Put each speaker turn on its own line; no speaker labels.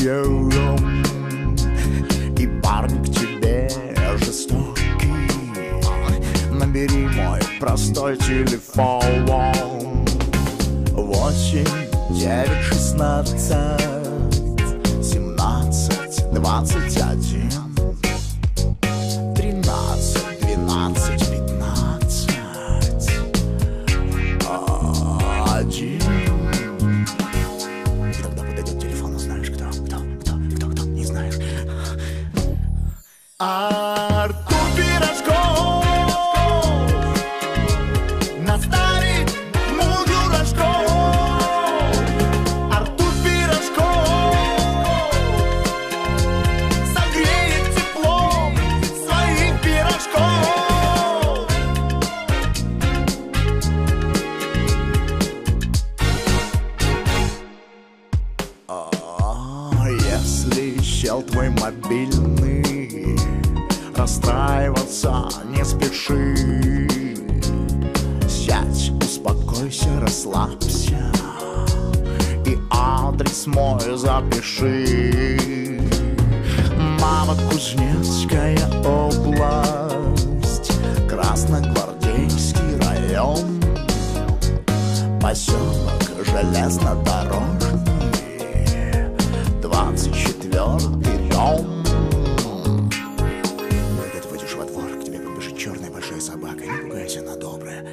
снегом, и парень к тебе жестокий. Набери мой простой телефон 8 9 16 17 21 13 12 15 1. И тогда подойдет телефон, узнаешь, кто, не знаешь. Артур Пирожков наставит мужу рожков. Артур Пирожков согреет теплом своих пирожков. Если щел твой мобильный, расстраиваться не спеши. Сядь, успокойся, расслабься и адрес мой запиши. Новокузнецкая область, Красногвардейский район, поселок Железнодорожный, 24-й дом. Когда ты выйдешь во двор, к тебе подбежит черная большая собака. Не пугайся, она добрая.